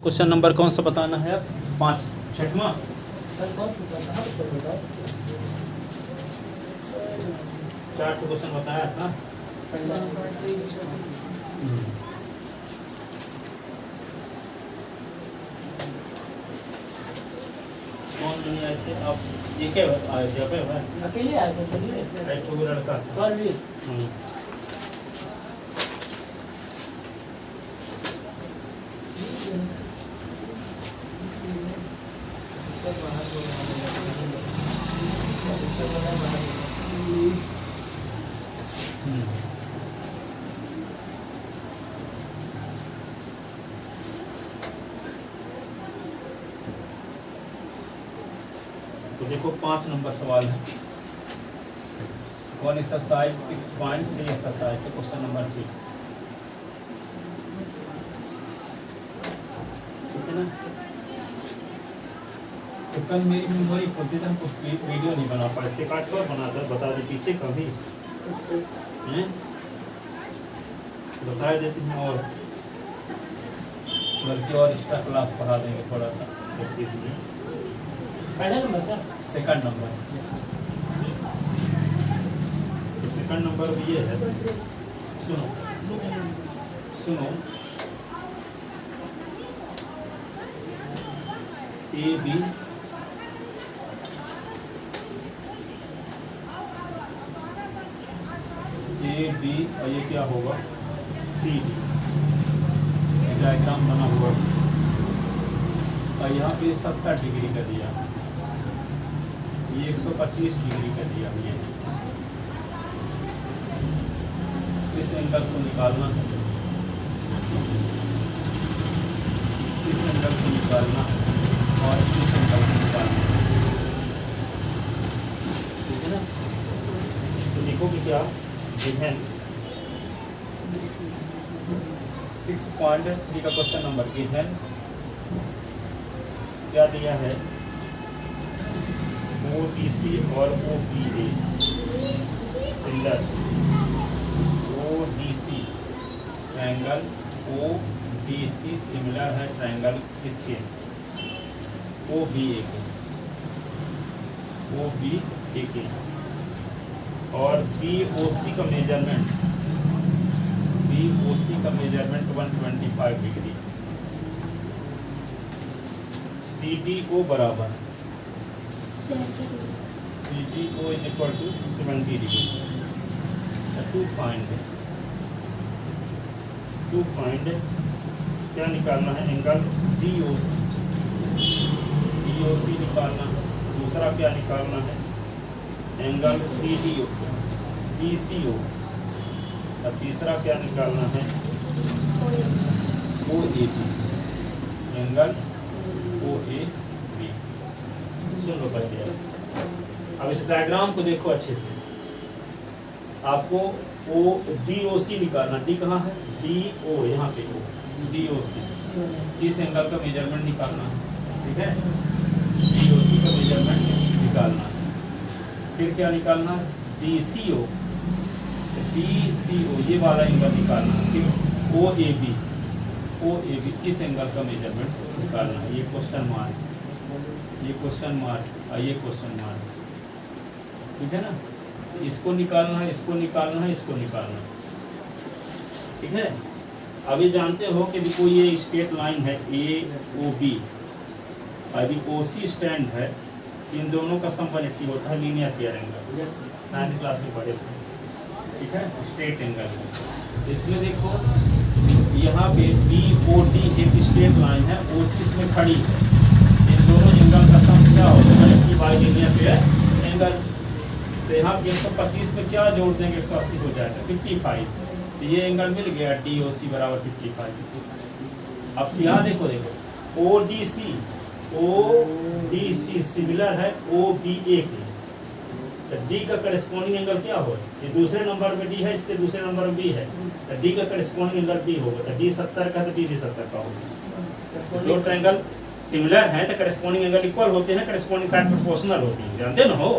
Question number कौन सा बताना है अब? 5 छठवां। चार क्वेश्चन बताया था। कौन नहीं आए थे आप? ये क्या आए थे? अकेले आए थे सभी ऐसे। एक तो लड़का सर भी तो देखो 5 नंबर सवाल है। वन एक्सरसाइज 6.3 एक्सरसाइज के क्वेश्चन नंबर 3। ठीक है ना? तो कल मेरी मेमोरी खोलती थी, कुछ वीडियो नहीं बना पाए थे। काट कर बना दे, बता दे पीछे कभी हैं बता देते हैं, और बल्कि और एक्स्ट्रा क्लास पढ़ा देंगे थोड़ा सा इसलिए। पहला नंबर सर। सेकंड नंबर, तो सेकंड नंबर भी ये है। सुनो सुनो, ए बी और ये क्या होगा? C D. डायग्राम बना हुआ और यहाँ पे 70 डिग्री का दिया, ये 125 डिग्री का दिया। ये इस एंगल को निकालना है, इस एंगल को निकालना और इस एंगल को निकालना। ठीक है ना? तो देखो कि क्या गिवन 6.3 का क्वेश्चन नंबर गिवन क्या दिया है? ODC और OPA similar. ODC triangle, ODC similar है ट्रायंगल किसके? OBA के, OBA के। और BOC का मेजरमेंट, BOC का मेजरमेंट 125 डिग्री। CDO बराबर, CDO is equal to 70 degree. To find क्या निकालना है? एंगल DOC, DOC निकालना। दूसरा क्या निकालना है? Angle CDO, DCO। और तीसरा क्या निकालना है? OAB, angle OAB। सुन लो पहले, अब इस डायग्राम को देखो अच्छे से। आपको DOC निकालना। डी कहाँ है? DO, यहाँ पे DOC। इस एंगल का मेजरमेंट निकालना है। ठीक है? DOC का मेजरमेंट निकालना है। फिर क्या निकालना है? DCO, ये वाला एंगल निकालना है। फिर OAB, इस एंगल का मेजरमेंट निकालना है। ये क्वेश्चन मार्क, ये क्वेश्चन मार्क और ये क्वेश्चन मार्क। ठीक है ना? इसको निकालना है, इसको निकालना है, इसको निकालना है। ठीक है? अभी जानते हो कि देखो ये स्ट्रेट लाइन है AOB, अभी OC स्टैंड है। इन दोनों का सम 180 होता है, linear pair angle. Yes 9th class में पढ़े थे। ठीक है? स्ट्रेट एंगल है। इसमें देखो यहाँ पे BOD एक स्ट्रेट लाइन है, OC इसमें खड़ी है। इन दोनों एंगल का सम क्या होगा? 180 बाई लीनियर पेयर एंगल। तो यहाँ 125 में क्या जोड़ देंगे? 180 हो जाएगा 55। तो ये एंगल मिल गया, DOC बराबर 55। अब यहाँ देखो ODC सिमिलर है OBA के। तो D का करस्पॉन्डिंग एंगल क्या हो? ये दूसरे नंबर में D है, इसके दूसरे नंबर में B है। तो D का करस्पॉन्डिंग एंगल B होगा। तो D 70 का, तो B भी 70 का होगा। दो ट्रायंगल सिमिलर है तो करस्पॉन्डिंग एंगल इक्वल होते हैं, करस्पॉन्डिंग साइड प्रोपोर्शनल होती है। जानते ना हो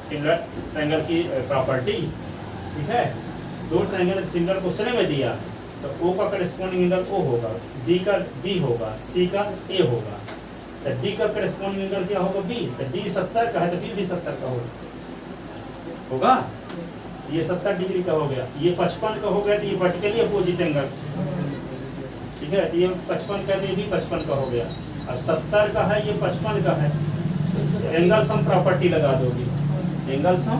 सिमिलर ट्रायंगल की प्रॉपर्टी। ठीक है? दो ट्रायंगल सिमिलर क्वेश्चन में दिया, तो O का करस्पॉन्डिंग एंगल O होगा, D का B होगा, C का A होगा। तो D का करस्पॉन्डिंग एंगल क्या होगा B, तो D 70 का है तो B भी 70 का होगा। ये 70 डिग्री का हो गया, ये 55 का हो गया, तो ये वर्टिकली अपोजिट एंगल, ठीक है। तो ये 55 का, तो ये भी 55 का हो गया। अब 70 का है, ये 55 का है, एंगल सम प्रॉपर्टी लगा दोगे, एंगल सम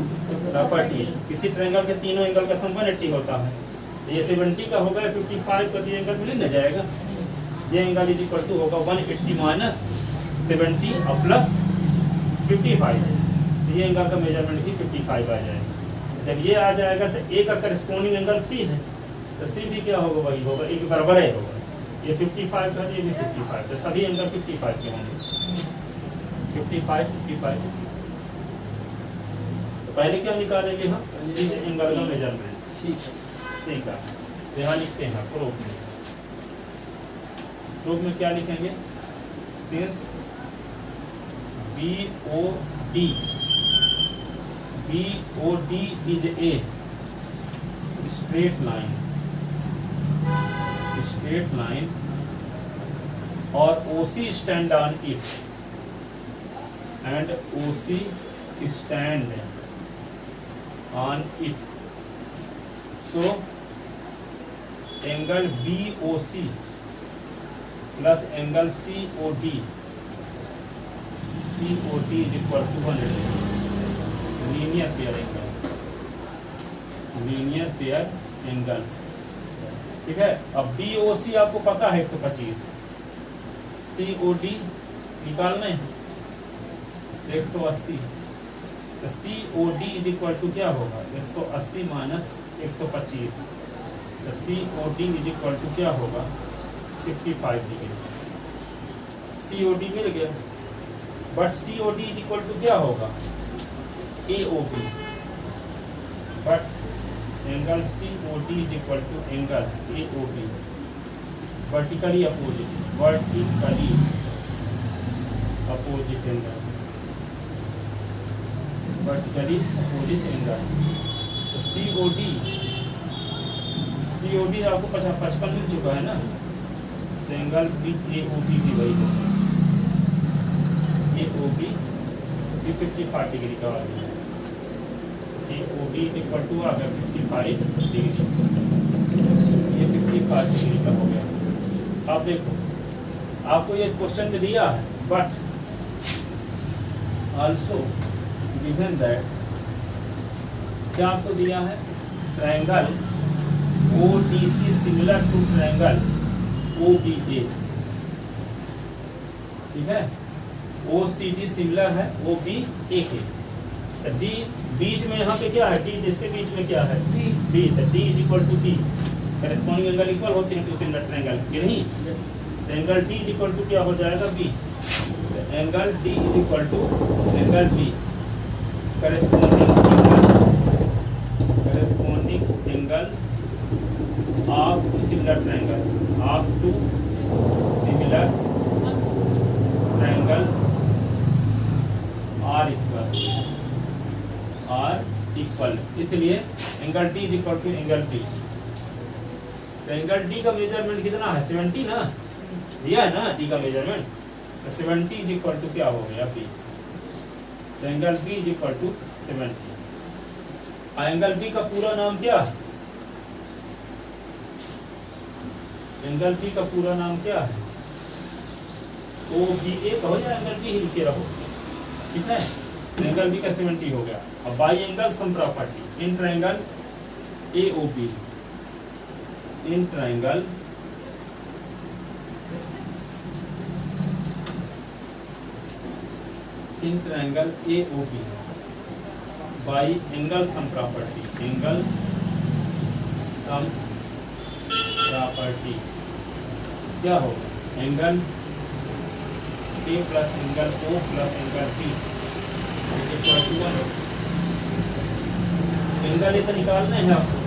प्रॉपर्टी। किसी ट्रायंगल के तीनों एंगल का सम 180 होता है। ये 70 का हो गया, 55 का, तो ये एंगल मिल न जाएगा। ये एंगल इज इक्वल टू होगा 180 माइनस 70 और प्लस 55। ये एंगल का मेजरमेंट भी 55 आ जाएगा। जब ये आ जाएगा तो ए का करस्पॉन्डिंग एंगल सी है, तो सी भी क्या होगा, वही होगा, ए के बराबर है होगा। ये 55 का, ये भी 55, तो सभी एंगल 55 के होंगे। 55। तो पहले क्या निकालेंगे हम, इस एंगल का मेजरमेंट सी का। तो यहाँ लिखते हैं प्रूफ में, प्रूफ में क्या लिखेंगे, since BOD is a straight line और OC stand on it and OC stand on it, so angle BOC plus angle COD is equal to 180, linear pair angles, ठीक है। अब BOC आपको पता है 125, COD निकालना है 180, तो COD इज इक्वल टू क्या होगा, 180 माइनस 125, तो COD इज इक्वल टू क्या होगा, 55 डिग्री। COD मिल गया, but COD is equal to क्या होगा, AOB, but angle COD is equal to angle AOB, vertically opposite angle, तो COD आपको 55 मिल चुका है ना, तो एंगल AOB भी वही होगा, AOB भी 55 डिग्री का आ गया। OD इक्वल टू आ गया 55 डिग्री, ये 55 डिग्री का हो गया। आप देखो, आपको ये क्वेश्चन में दिया है, बट आल्सो गिवन दैट, क्या आपको दिया है, triangle ODC similar to triangle OBA, ठीक है। OCD सिमिलर है OBA के, तो D बीच में यहाँ पे क्या है, D जिसके बीच में क्या है, B, तो D is equal to D, corresponding angle equal होते हैं टू सिमिलर ट्रायंगल के, नहीं। तो angle D is equal to क्या हो जाएगा, B, तो angle D is equal to angle B, corresponding angle of two similar triangle, of two similar triangle are equal, इसलिए angle D is equal to angle B। तो angle D का measurement कितना है, 70 ना, दिया है ना D का मेजरमेंट, तो 70 इज इक्वल टू क्या हो गया B, तो angle B is equal to 70। Angle B का पूरा नाम क्या है, एंगल B का पूरा नाम क्या है, OBA कहो या एंगल B ही लिखे रहो, ठीक है। एंगल B का 70 हो गया। अब by angle sum property, in triangle AOB, in triangle AOB by angle sum property, angle sum property क्या होगा, angle A plus angle O plus angle B equal to 1। Angle ये तो निकालना है आपको,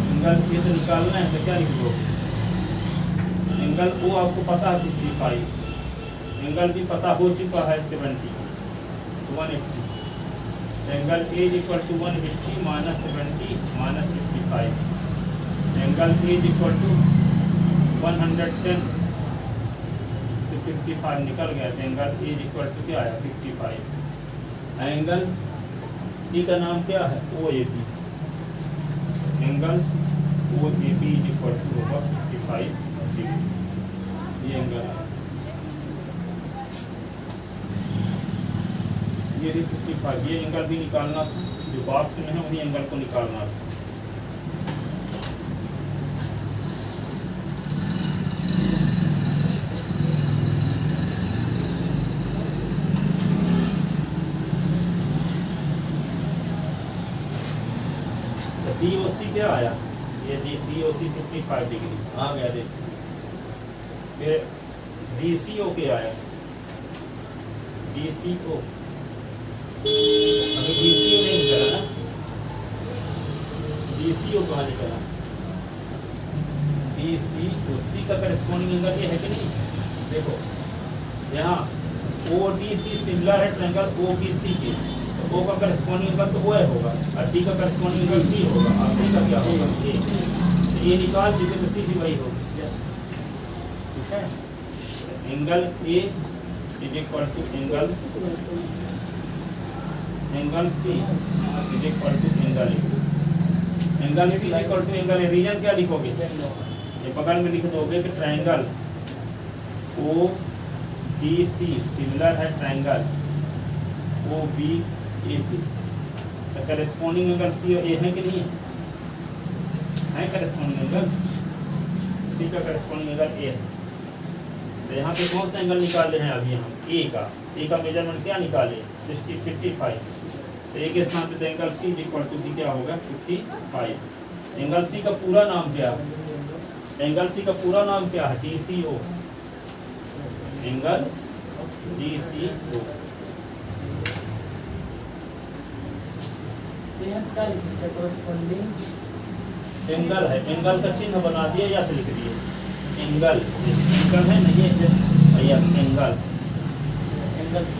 एंगल ये तो निकालना है, तो क्या लिखो, एंगल O आपको पता है 55, एंगल B पता हो चुका है 70, 180, angle A is equal to 180 minus 70 minus 55, angle A is equal to 110 से 55 निकल गया, तो angle A is equal to क्या आया 55। एंगल ई का नाम क्या है O A B, angle O A B is equal to होगा 55 डिग्री। ये एंगल है, ये 55, ये एंगल भी निकालना था, जो बॉक्स में है वही एंगल को निकालना था। DOC क्या आया, ये DOC 55 डिग्री आ गया। देखिए फिर DCO क्या आया, DCO अभी DCO नहीं निकला ना, DCO कहाँ निकला, DCO C का करस्पॉन्डिंग एंगल ये है कि नहीं। देखो यहाँ ODC सिमिलर है ट्रायंगल OBC के, तो O का करस्पॉन्डिंग एंगल तो OA होगा और D का करस्पॉन्डिंग एंगल B होगा और C का क्या होगा A। तो ये निकाल दीजिए तो C भी वही होगा। यस ठीक है, angle A is equal to angle C is equal to angle A। Angle C is equal to angle A, reason क्या लिखोगे, ये बगल में लिख दोगे कि ट्रायंगल ODC सिमिलर है ट्रायंगल OBAP, तो करस्पॉन्डिंग एंगल C और A है कि नहीं है, करस्पॉन्डिंग एंगल C का करस्पॉन्डिंग एंगल A है। तो यहाँ पे कौन सा एंगल निकाले हैं अभी हम A का मेजरमेंट क्या निकाले 55, तो A के स्थान पे तो एंगल C इक्वल टू क्या होगा 55। एंगल C का पूरा नाम क्या है, एंगल C का पूरा नाम क्या है DCO, एंगल DCO। एंगल है, एंगल का चिन्ह बना दिया, यस लिख दिए, एंगल एंगल है नहीं है, यस एंगल्स एंगल्स।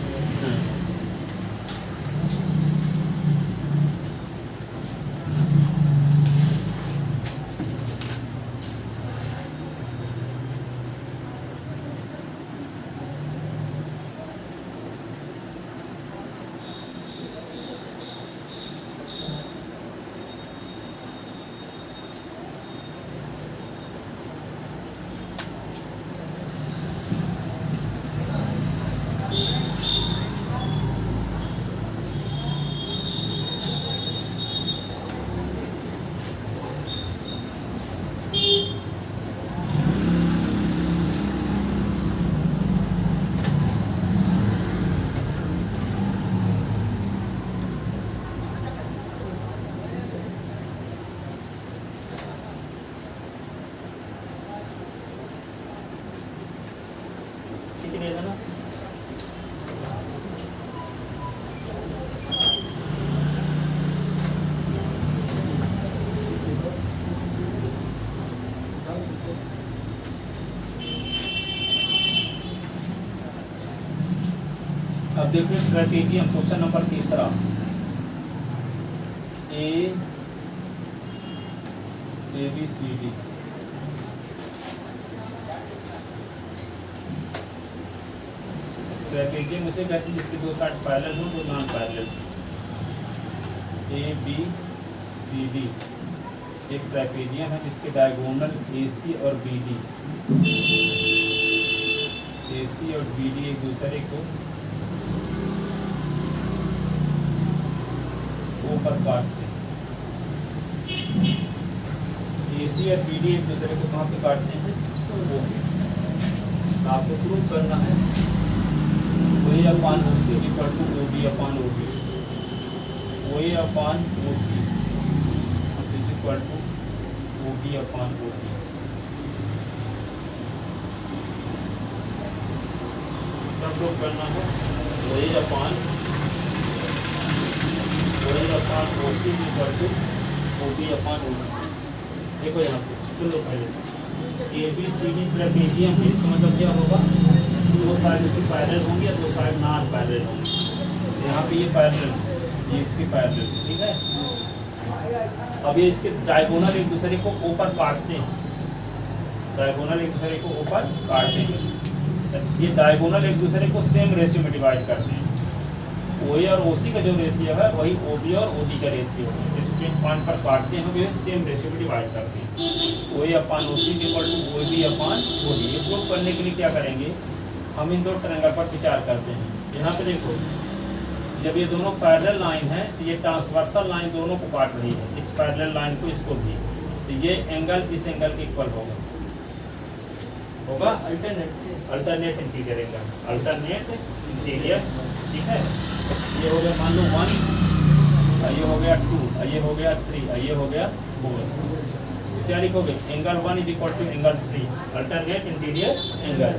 ठीक है ना, अब देखिए ट्रेपेजियम क्वेश्चन नंबर तीसरा, ABCD ट्रेपेजियम उसे कहते हैं जिसके दो साइड पैरेलल हो, दो नॉन पैरेलल। ABCD एक ट्रेपेजियम है जिसके डायगोनल AC और BD, AC और BD एक दूसरे को ऊपर काटते हैं। AC और BD एक दूसरे को कहाँ पे काटते हैं, तो आपको प्रूव करना है OA upon OC equal to OB upon OB, OA upon OC is equal to OB upon OB। तब प्रूव करना है OA upon OC equal to OB upon OB। देखो यहाँ पे सुन लो पहले, ABCD ट्रेपेजियम है, इसका मतलब क्या होगा, दो साइड इसकी पैरेलल होंगी या दो साइड नॉन पैरेलल होंगी। यहाँ पे ये पैरेलल, ये इसकी पैरेलल, ठीक है। अब ये इसके डायगोनल एक दूसरे को ऊपर काटते हैं, डायगोनल एक दूसरे को ऊपर काटते हैं। ये डायगोनल एक दूसरे को सेम रेशियो में डिवाइड करते हैं। OA और OC का जो रेशियो है वही OB और OD का रेशियो है। इस पॉइंट पर काटते हैं वे सेम रेशियो में डिवाइड करते हैं। OA upon OC equal to OB upon OD। ये प्रूव करने के लिए क्या करेंगे, हम इन दो ट्रायंगल पर विचार करते हैं। यहाँ पे देखो, जब ये दोनों पैरेलल लाइन है तो ये ट्रांसवर्सल लाइन दोनों को काट रही है, इस पैरेलल लाइन को इसको भी, तो ये एंगल इस एंगल के इक्वल होगा अल्टरनेट से alternate interior angle, alternate interior. ठीक है, ये हो गया मान लो 1, ये हो गया 2, ये हो गया 3, ये हो गया 4। क्या लिखोगे, angle 1 is equal to angle 3 alternate interior angle,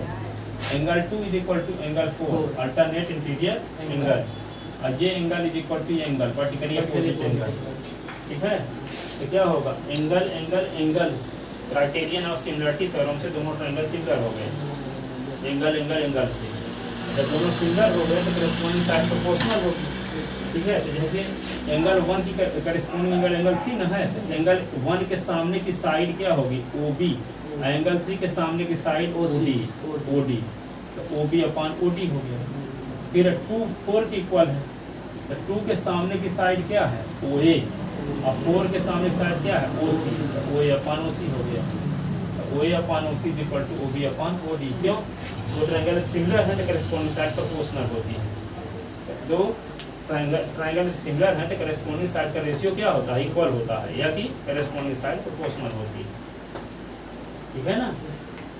angle 2 is equal to angle 4 alternate interior angle, और ये एंगल इज इक्वल टू ये एंगल वर्टिकली अपोजिट एंगल। ठीक है, तो क्या होगा, एंगल एंगल एंगल्स, क्राइटेरियन और सिमिलरिटी थ्योरम से दोनों ट्रायंगल सिमिलर हो गए। एंगल एंगल एंगल से जब दोनों सिमिलर हो गए तो करस्पॉन्डिंग साइड प्रोपोर्शनल होगी। ठीक है, तो जैसे एंगल 1 की करस्पॉन्डिंग एंगल 3 ना है, तो एंगल 1 के सामने की साइड क्या होगी, OB, एंगल 3 के सामने की साइड OD, तो OB अपान OD हो गया। फिर 2 4 के इक्वल है, तो 2 के सामने की साइड क्या है, OA, अब 4 के सामने की साइड क्या है, OC, तो OA अपान OC हो गया। OA upon OC is equal to OB upon OD। क्यों, दो ट्रायंगल सिमिलर है तो करस्पॉन्डिंग साइड प्रोपोर्शनल होती है। दो ट्रायंगल सिमिलर है तो करस्पॉन्डिंग साइड का रेशियो क्या होता है, इक्वल होता है, या कि करस्पॉन्डिंग साइड प्रोपोर्शनल होती है। ठीक है ना,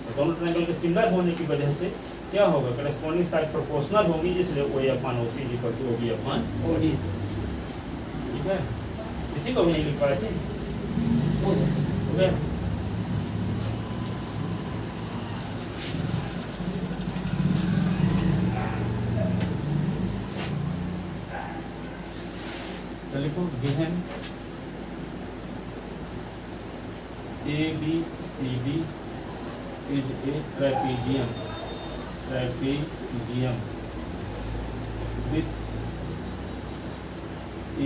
तो दोनों ट्रायंगल के सिमिलर होने की वजह से क्या होगा, करस्पॉन्डिंग साइड प्रोपोर्शनल होगी, इसलिए OA upon OC is equal to OB upon OD। ठीक है, इसी को भी नहीं लिख पाए थे। ओके, तो लिखो given ABCD is a trapezium with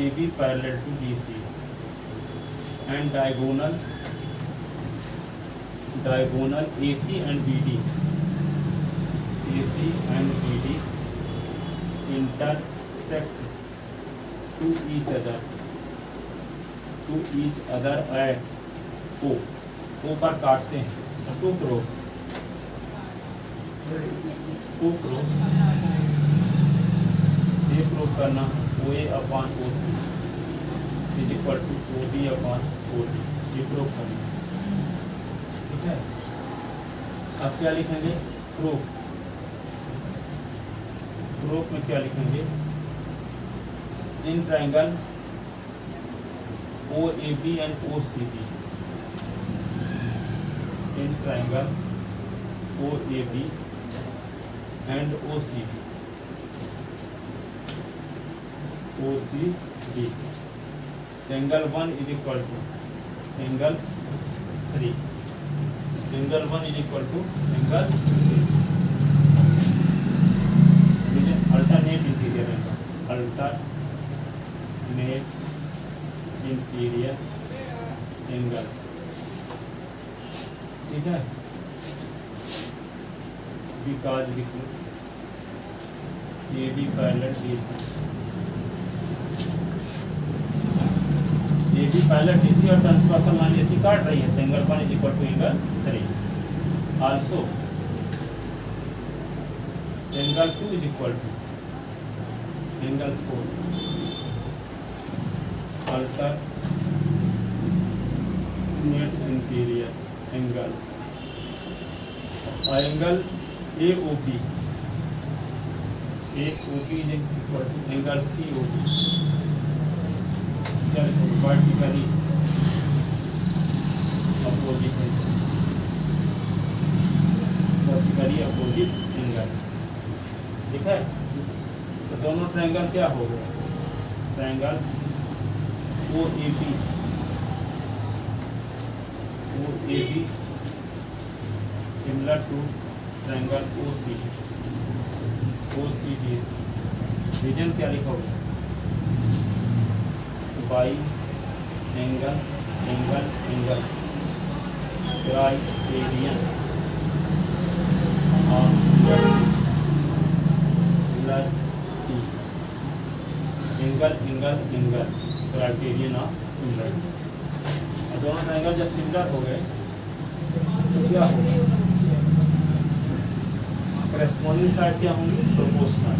AB parallel to BC and diagonal AC and BD intersect to each other at O पर काटते हैं, टू करो ये प्रूव करना, OA upon OC is equal to OB upon OD, ये prove करना। ठीक है, अब क्या लिखेंगे, प्रूफ में क्या लिखेंगे, in triangle OAB and OCB, in triangle OAB and OCB, angle 1 is equal to angle 3, angle 1 is equal to angle 3, alternate interior angle, alternate interior angles. ठीक है, बिकॉज लिखो AB parallel DC, AB parallel DC और transversal line AC काट रही है, तो angle 1 is equal to angle 3। Also angle 2 is equal to angle 4 alternate interior angles, angle AOB is equal to angle COB, vertically opposite angle। ठीक है, तो दोनों triangle क्या हो गए, triangle OAB similar to triangle OCD, reason क्या लिखोगे, y angle angle angle criterion of similarity angle angle angle criterion of similarity. और दोनों ट्रायंगल जब सिमिलर हो गए तो क्या होगा? करेस्पॉन्डिंग साइड क्या होंगी? प्रोपोर्शनल।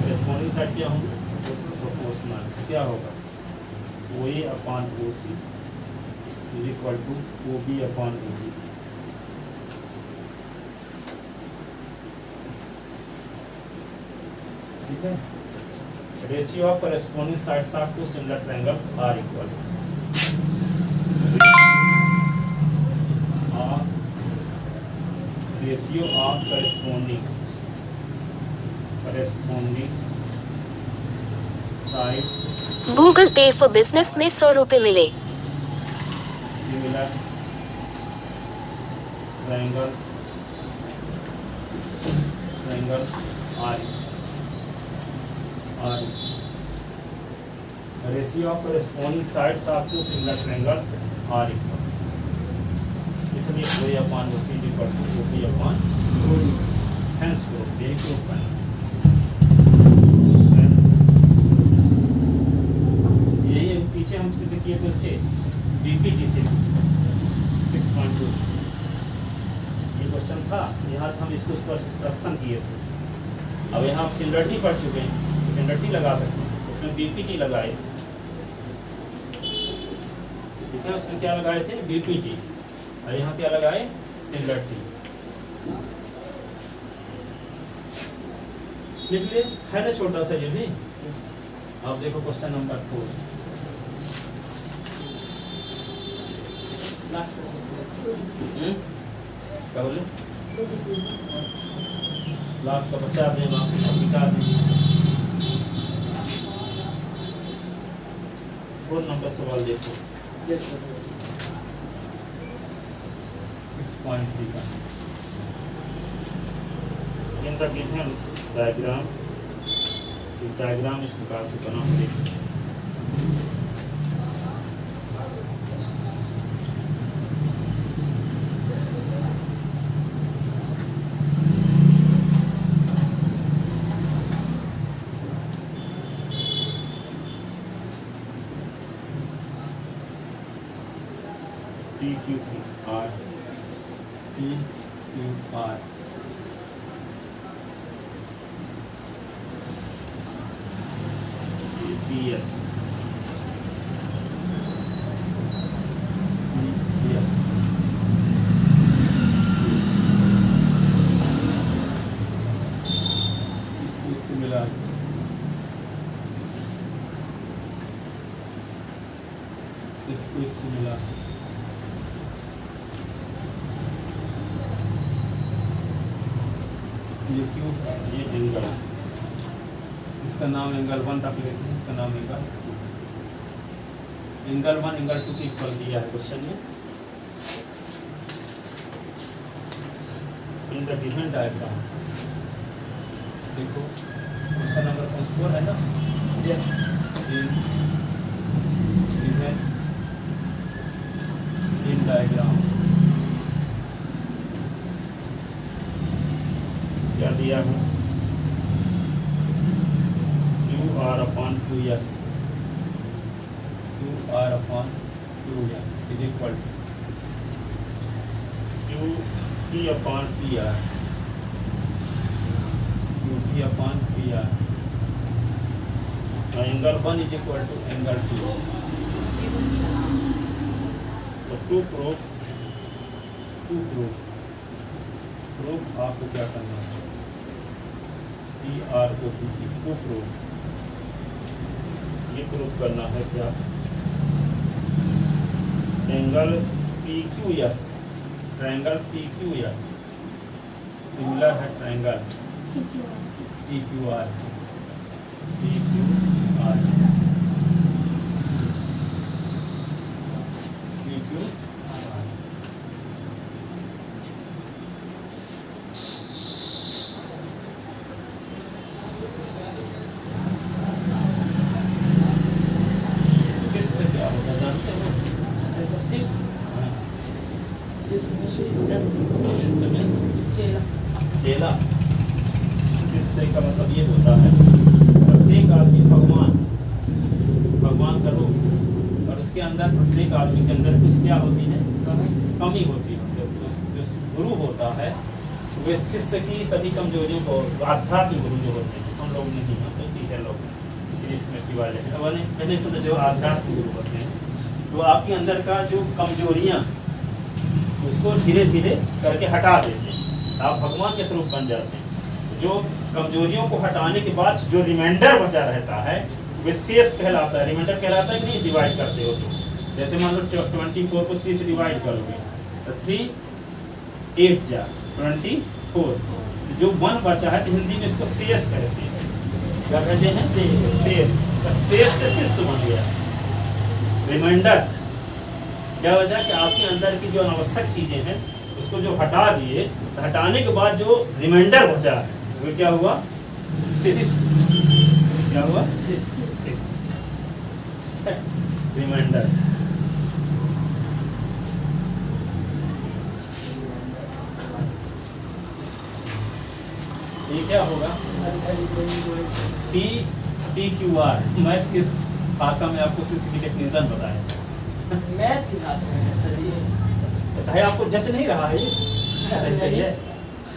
करेस्पॉन्डिंग साइड क्या होंगी? प्रोपोर्शनल। क्या होगा? OA upon OC is equal to OB upon OB। ठीक है। Ratio of corresponding sides of two similar triangles are equal ratio of corresponding sides Google pay for business में 100 रुपए मिले। Similar triangles are ratio of corresponding sides of two similar triangles are equal. इसलिए OA upon OC equal to OB upon OD। Hence proof यही proof करना। यही पीछे हम सिद्ध किए थे उससे DPT से 6.2 ये क्वेश्चन था। यहाँ से हम इसको एक्सप्रेशन किए थे। अब यहाँ हम सिमिलरिटी पढ़ चुके हैं, सिमिलरिटी लगा सकते हैं। उसमें BPT लगाए, ठीक है। उसमें क्या लगाए थे? BPT। और यहाँ क्या लगाए? सिमिलरिटी। लिख लिए है ना, छोटा सा ये भी। अब देखो क्वेश्चन नंबर 4। क्या बोले? लास्ट का बचा देना, मिटा देंगे। 4 नंबर सवाल देखो 6.3 का। In the given diagram, diagram इस प्रकार से बना हुआ है। PQR PS इससे मिला इसको इससे मिला। ये क्यों? ये एंगल, इसका नाम एंगल 1 रख लेते हैं, इसका नाम एंगल 2। एंगल 1 एंगल 2 के इक्वल दिया है क्वेश्चन में। इन द गिवन डायग्राम देखो क्वेश्चन नंबर 4 है ना। यस, इन डायग्राम क्या दिया है? QR upon 2S is equal to QP upon PR angle 1 is equal to angle 2। तो टू प्रूफ आपको क्या करना है? PR को टू प्रूफ, ये प्रूफ करना है क्या? Angle PQS, triangle PQS similar है ट्रायंगल PQR। शिष्य क्या होता जानते हो? चेला, शिष्य का मतलब ये होता है प्रत्येक आदमी भगवान का रूप, और उसके अंदर प्रत्येक आदमी के अंदर कुछ क्या होती है, कमी होती है। जो गुरु होता है वे शिष्य की सभी कमजोरियों को, आध्यात्मिक गुरु जो होते हैं, हम लोग नहीं हैं तो टीचर लोग कमिटी वाले हैं, पहले तो जो आध्यात्मिक गुरु होते हैं तो आपके अंदर का जो कमजोरियाँ उसको धीरे धीरे करके हटा देते हैं, आप भगवान के स्वरूप बन जाते हैं। जो कमजोरियों को हटाने के बाद जो रिमाइंडर बचा रहता है वे शेष कहलाता है। रिमाइंडर कहलाता है कि नहीं, डिवाइड करते हो तो जैसे मान लो 24 को 3 से डिवाइड करोगे तो 3 8 जा 24, जो 1 बचा है तो हिंदी में इसको शेष कहते हैं। क्या कहते हैं, शेष। तो शेष से शिष्य बन गया। रिमाइंडर क्या वजह कि आपके अंदर की जो अनावश्यक चीजें हैं उसको जो हटा दिए, तो हटाने के बाद जो रिमाइंडर बचा है वो क्या हुआ, क्या हुआ, रिमाइंडर। ये क्या होगा, PQR। मैथ किस भाषा में आपको शिष्य की डेफिनेशन बताया, मैथ की भाषा में सर ये है, आपको जच नहीं रहा है ये सही है।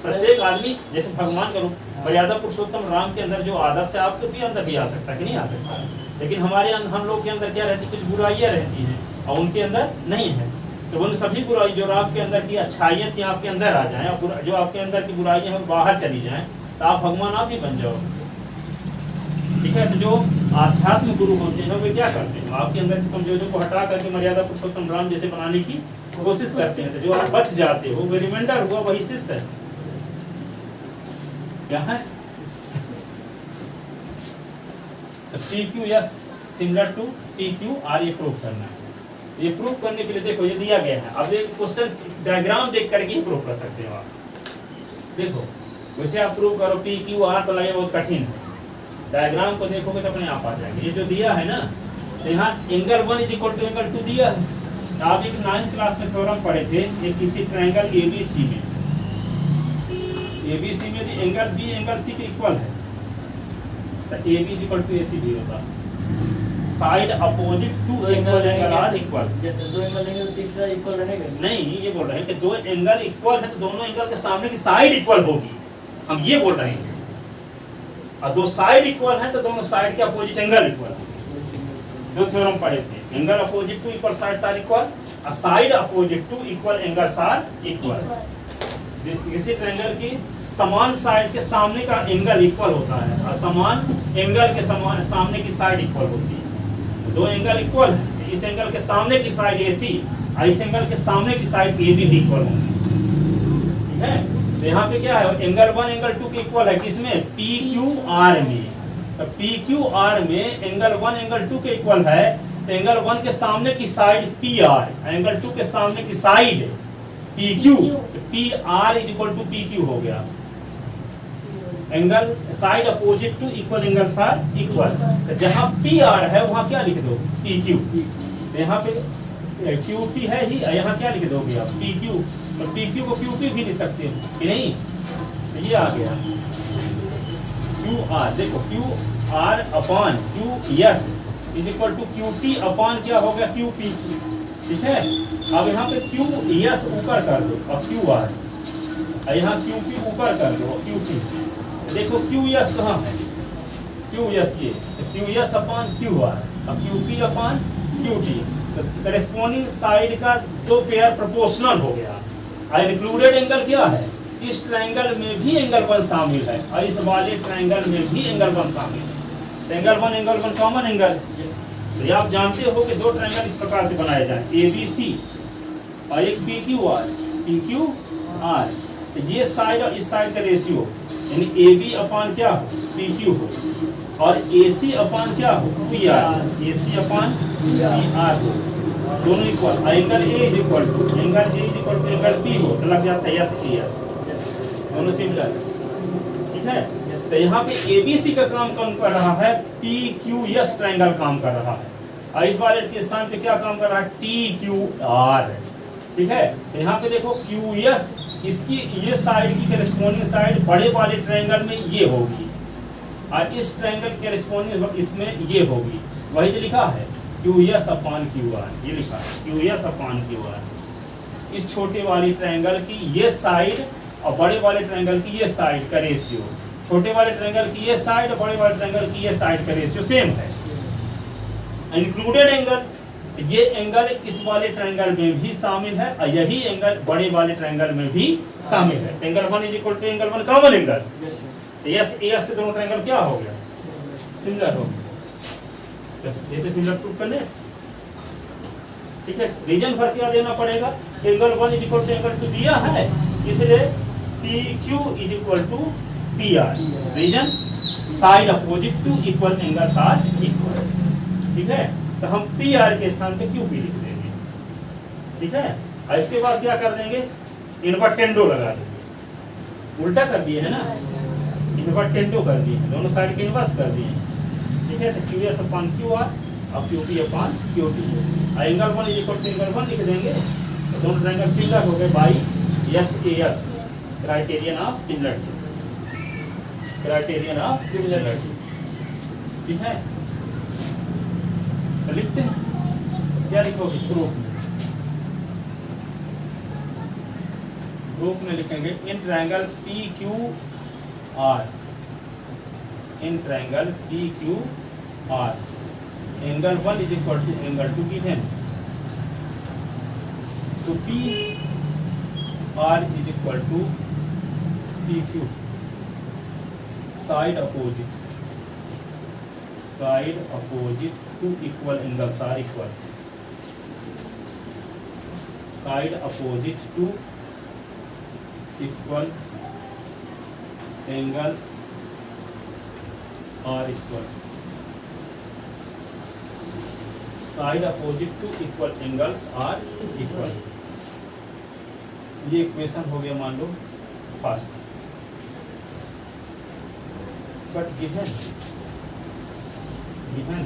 प्रत्येक आदमी जैसे भगवान का रूप, मर्यादा पुरुषोत्तम राम के अंदर जो आदर्श है आपके भी अंदर भी आ सकता है कि नहीं आ सकता, लेकिन हमारे हम लोग के अंदर क्या रहती है, कुछ बुराइयां रहती हैं और उनके अंदर नहीं है। तो उन सभी बुराई जो आपके अंदर की अच्छाइयाँ थी आपके अंदर आ जाएं, और जो आपके अंदर की बुराइयां हैं बाहर चली जाएं, तो आप भगवान आप ही बन जाओ। ठीक है, तो जो आध्यात्मिक गुरु होते हैं वे क्या करते हैं, आपके अंदर की कमजोरियों को हटा करके मर्यादा पुरुषोत्तम राम जैसे बनाने की कोशिश करते हैं। तो जो आप बच जाते हो वो रिमाइंडर हुआ, वही शिष्य है। क्या है, PQS सिमिलर टू PQR, ये प्रूफ करना है। ये प्रूफ करने के लिए देखो ये दिया गया है, अब एक क्वेश्चन डायग्राम देख करके प्रूफ कर सकते हो आप। देखो वैसे आप प्रूव करो PQR तो लगे बहुत कठिन है, डायग्राम को देखोगे तो अपने आप आ जाएंगे। ये जो दिया है ना, तो यहाँ एंगल 1 = एंगल 2 दिया है। तो आप एक 9th क्लास में थ्योरम पढ़े थे, एक किसी ट्रायंगल ABC में एंगल B एंगल C के इक्वल है, तो AB = AC भी होगा। Side opposite to equal angle are equal, जैसे 2 एंगल लेंगे तो तीसरा इक्वल रहेगा नहीं, ये बोल रहे हैं कि 2 एंगल इक्वल है तो दोनों एंगल के सामने की साइड इक्वल होगी, हम ये बोल रहे हैं। और 2 साइड इक्वल है तो दोनों साइड के अपोजिट एंगल इक्वल है। जो थ्योरम पढ़े थे, angle opposite to equal sides are equal, और side opposite to equal angles are equal. किसी ट्रायंगल की समान साइड के सामने का एंगल इक्वल होता है और समान एंगल के सामने की साइड इक्वल होती है। 2 एंगल इक्वल है, इस एंगल के सामने की साइड AC और इस एंगल के सामने की साइड AB भी इक्वल होंगी। ठीक है, तो यहाँ पे क्या है, एंगल 1 एंगल 2 के इक्वल है, किसमें, PQR में। तो PQR में एंगल 1 एंगल 2 के इक्वल है, तो एंगल 1 के सामने की साइड PR, एंगल 2 के सामने की साइड PQ, तो PR = PQ हो गया। Angle side opposite to equal angles are equal, तो जहां PR है वहां क्या लिख दो, PQ। तो यहाँ पे QP है ही, यहाँ क्या लिख दोगे आप, PQ। तो PQ को QP भी लिख सकते हो कि नहीं, तो ये आ गया QR। देखो QR upon QS = QT upon क्या हो गया, QP। ठीक है, अब यहाँ पे QS ऊपर कर दो और QR, और यहाँ QP ऊपर कर दो QP। देखो QS कहाँ है, QS ये, तो QS अपॉन QR और QP अपॉन QT। तो करेस्पॉन्डिंग साइड का 2 पेयर प्रोपोर्शनल हो गया। और इंक्लूडेड एंगल क्या है, इस ट्रायंगल में भी एंगल 1 शामिल है और इस वाले ट्रायंगल में भी एंगल 1 शामिल है। तो एंगल 1 कॉमन एंगल। तो ये आप जानते हो कि 2 ट्रायंगल इस प्रकार से बनाए जाए, ABC और एक PQR। तो ये साइड और इस साइड का रेशियो यानी AB अपॉन क्या हो, PQ हो, और AC अपॉन क्या हो, PR, AC अपॉन PR हो, दोनों equal. Angle A = angle P हो तो लग जाता है SAS, दोनों सिमिलर। ठीक है, तो यहाँ पे ABC का काम कौन कर रहा है, PQS ट्रायंगल काम कर रहा है, और इस वाले के स्थान पे क्या काम कर रहा है, TQR। ठीक है, तो यहाँ पे देखो QS इसकी ये साइड की करेस्पॉन्डिंग साइड बड़े वाले ट्रायंगल में ये होगी और इस ट्रायंगल के करेस्पॉन्डिंग इसमें ये होगी। वही तो लिखा है QS अपॉन QR, ये लिखा है QS अपॉन QR। इस छोटे वाली ट्रायंगल की ये साइड और बड़े वाले ट्रायंगल की ये साइड का रेशियो, छोटे वाले ट्रायंगल की ये साइड और बड़े वाले ट्रायंगल की ये साइड का रेशियो सेम है। इंक्लूडेड एंगल, ये एंगल इस वाले ट्रायंगल में भी शामिल है और यही एंगल बड़े वाले ट्रायंगल में भी शामिल है। Angle 1 is equal to angle 1 common angle, तो यस एस से दोनों ट्रायंगल क्या हो गया, सिमिलर हो गया। ये तो सिमिलर प्रूफ करने, ठीक है। रीजन फॉर क्या देना पड़ेगा, angle 1 is equal to angle 2 दिया है, इसलिए PQ is equal to PR। Reason side opposite to equal angles are equal, ठीक है। तो हम PR के स्थान पे QP लिख देंगे, ठीक है। और इसके बाद क्या कर देंगे, इनवर्ट टेंडो लगा देंगे, उल्टा कर दिए है ना, इनवर्ट टेंडो कर दिए, दोनों साइड के इनवर्स कर दिए, ठीक है। तो QS अपॉन QR और QP upon QT, angle 1 is equal to angle 1 लिख देंगे। तो दोनों ट्रायंगल सिमिलर हो गए by SAS, criterion of similarity, criterion of similarity, ठीक है। तो लिखते हैं, क्या लिखोगे ग्रुप में, ग्रुप में लिखेंगे in triangle PQR, in triangle PQR angle 1 is equal to angle 2 given, तो PR is equal to PQ, side opposite, side opposite to equal angles are equal, side opposite to equal angles are equal, side opposite to equal angles are equal. ये equation हो गया मान लो first, but given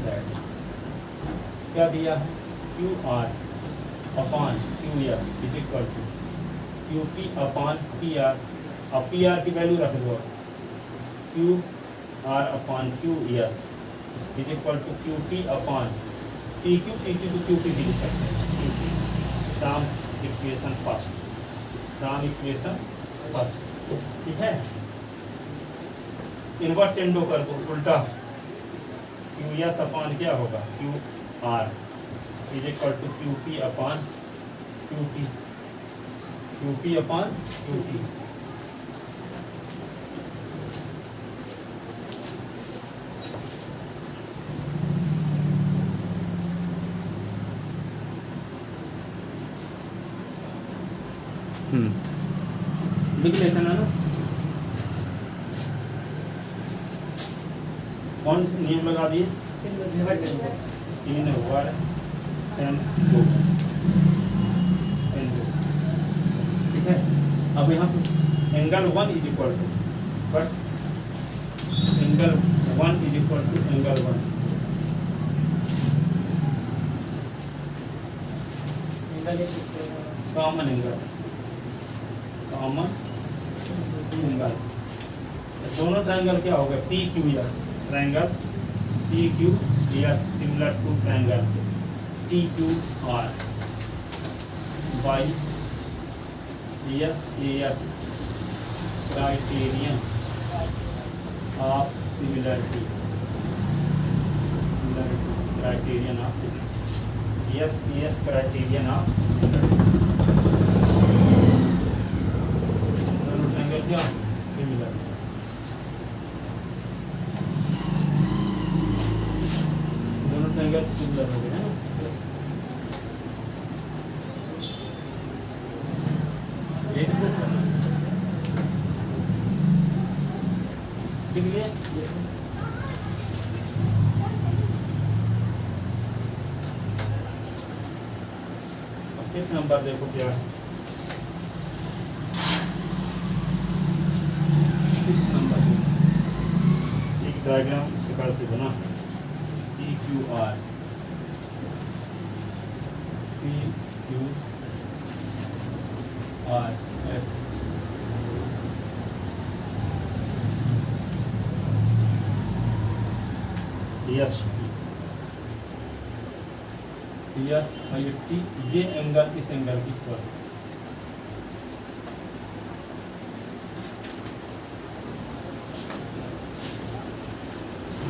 that क्या दिया है, QR upon QS is equal to QP upon PR, अब PR की वैल्यू रख दो, QR upon QS is equal to QP upon PQ, PQ to QP भी लिख सकते हैं, QP from equation first, from equation first, ठीक है। इनवर्ट टेंडो कर दो, उल्टा QS अपॉन क्या होगा, QR is equal to QP upon QT, QP upon QT, लिख लेते ना, कौन से नियम लगा दिए, 3 हुआ 10 2, ठीक है। अब यहाँ पे angle 1 is equal to, but angle 1 is equal to angle 1, common angle, common angles, दोनों ट्रायंगल क्या हो गया, PQS, triangle PQS similar to triangle PQR by SAS, criterion of similarity, criterion of similarity, SAS criterion of similarity, दोनों triangle क्या similar, दोनों triangle similar हो गए हैं ना। फिफ्थ नंबर देखो क्या है, फिफ्थ नंबर एक डायग्राम इस प्रकार से बना, PQR ऐसे एस टी, ये एंगल इस एंगल की इक्वल है।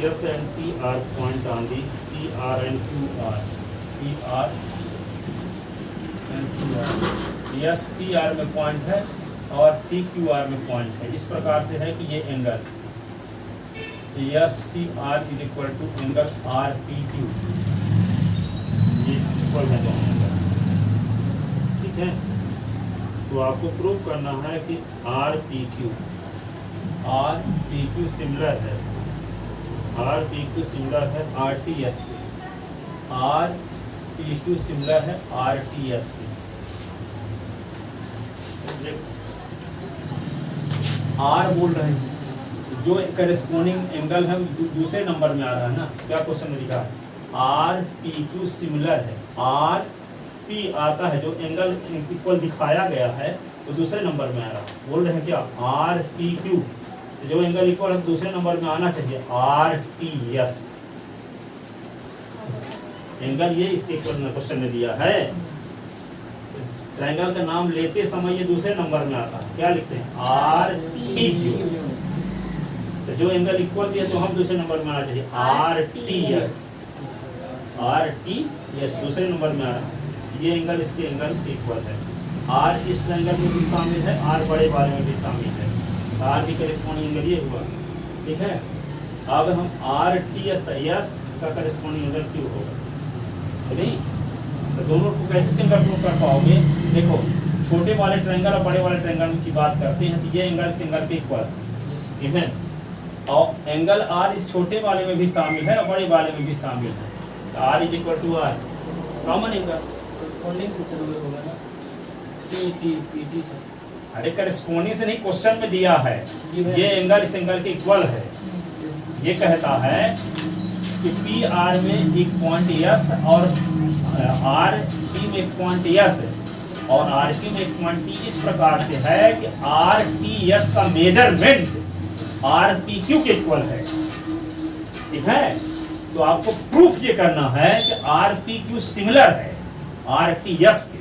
S and T are point on the P R and Q R, P R and Q R, S P R में पॉइंट है और T Q R में पॉइंट है। इस प्रकार से है कि ये angle S T R is equal to angle R P Q, ये इक्वल है दोनों एंगल, ठीक है। तो आपको प्रूव करना है कि R P Q सिमिलर है, आर पी क्यू सिमिलर है R T S P, R P Q similar है R T S P. R बोल रहे हैं जो करेस्पॉन्डिंग एंगल है दूसरे नंबर में आ रहा है ना, क्या क्वेश्चन में लिखा है आर पी क्यू सिमिलर है, आर पी आता है जो एंगल इक्वल दिखाया गया है वो दूसरे नंबर में आ रहा है। बोल रहे हैं क्या आर पी क्यू जो एंगल इक्वल है दूसरे नंबर में आना चाहिए आर टी एस एंगल, ये इसके इक्वल में क्वेश्चन ने दिया है। ट्रायंगल का नाम लेते समय ये दूसरे नंबर में आता है, क्या लिखते हैं आर टी क्यू। तो जो एंगल इक्वल दिया तो हम दूसरे नंबर में आना चाहिए are T S, R T S दूसरे नंबर में आ रहा है। ये एंगल इसके एंगल इक्वल है, आर इस ट्रायंगल में भी शामिल है, आर बड़े वाले में भी शामिल है, आर की करेस्पॉन्डिंग एंगल ये हुआ, ठीक है। अब हम आर टी एस का करेस्पॉन्डिंग एंगल क्यों होगा, नहीं तो दोनों को कैसे सिंगल प्रूव कर पाओगे। देखो छोटे वाले ट्रायंगल और बड़े वाले ट्रायंगल की बात करते हैं तो ये एंगल इस एंगल के इक्वल, ठीक है, और एंगल आर इस छोटे वाले में भी शामिल है और बड़े वाले में भी शामिल है, तो R is equal to R common angle corresponding से शुरू होगा ना, पी टी से। अरे करेस्पॉन्डिंग से नहीं, क्वेश्चन में दिया है ये एंगल इस एंगल के इक्वल है। ये कहता है कि पी आर में एक पॉइंट एस और आर टी में एक पॉइंट एस और आर टी में एक पॉइंट टी, इस प्रकार से है कि आर टी एस का मेजरमेंट आर पी क्यू के इक्वल है, ठीक है। तो आपको प्रूफ ये करना है कि आर पी क्यू सिमिलर है आर टी एस के,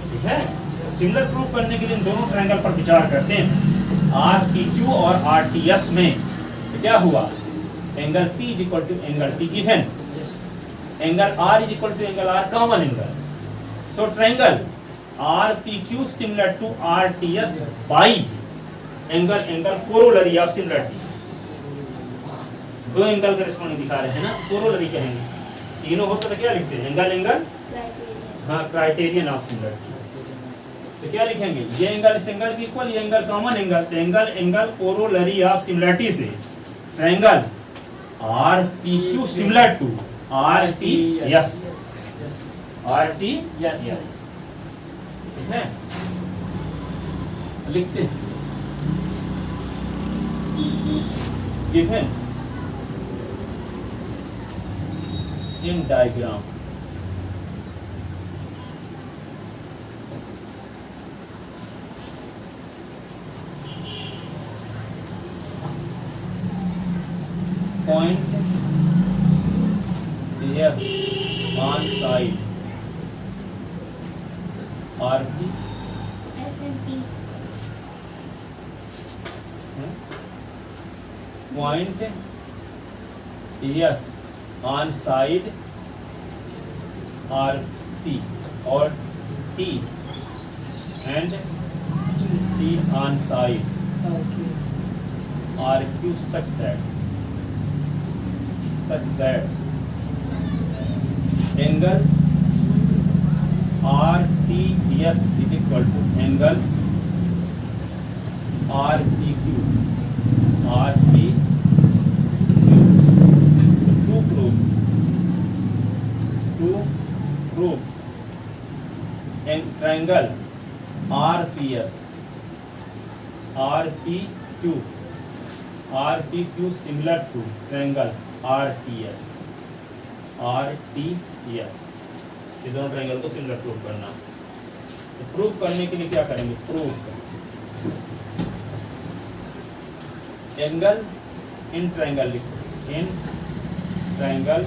ठीक है। सिमिलर प्रूफ करने के लिए इन दोनों ट्रायंगल पर विचार करते हैं, आर पी क्यू और आर टी एस में तो क्या हुआ angle P is equal to angle T given, angle R is equal to angle R common angle. So triangle R P Q similar to R T S by angle corollary of similarity. दो angle corresponding दिखा रहे हैं ना, corollary कहेंगे, तीनों होते तो क्या लिखते हैं एंगल हाँ क्राइटेरियन ऑफ सिमिलरिटी। तो क्या लिखेंगे ये एंगल इस एंगल की इक्वल, ये एंगल कॉमन एंगल, तो एंगल कोरोलरी ऑफ सिमिलरिटी से triangle R P Q similar to R T S, R T S, ठीक है। लिखते हैं given in diagram point S on side RP point S on side RP or T and T on side RQ such that angle RTS is equal to angle RPQ, to prove triangle RPQ similar to triangle RTS, ये दोनों triangle को similar prove करना। तो prove करने के लिए क्या करेंगे, प्रूफ एंगल इन ट्रायंगल लिखो, in triangle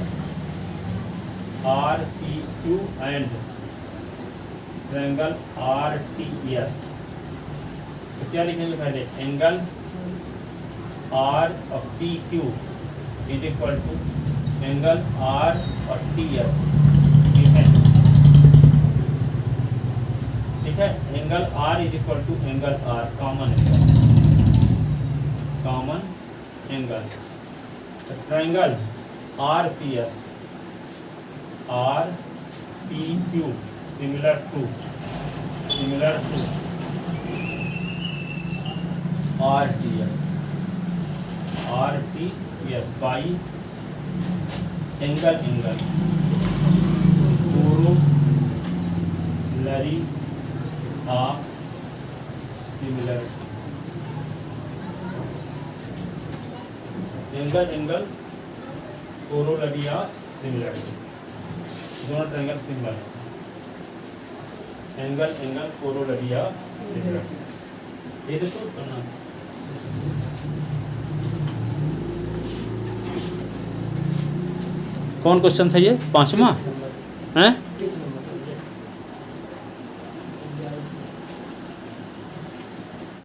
R P Q and triangle R T S. तो क्या लिखेंगे पहले, एंगल आर और P Q is equal to angle R और टी एस। ठीक है, angle R is equal to angle R, common angle. Triangle R P S, R P Q similar to R T S by angle corollary of similarity. Angle corollary of similarity, दोनों triangle similar है। Angle corollary of similarity, ये देखो करना। कौन question था ये, 5वां है?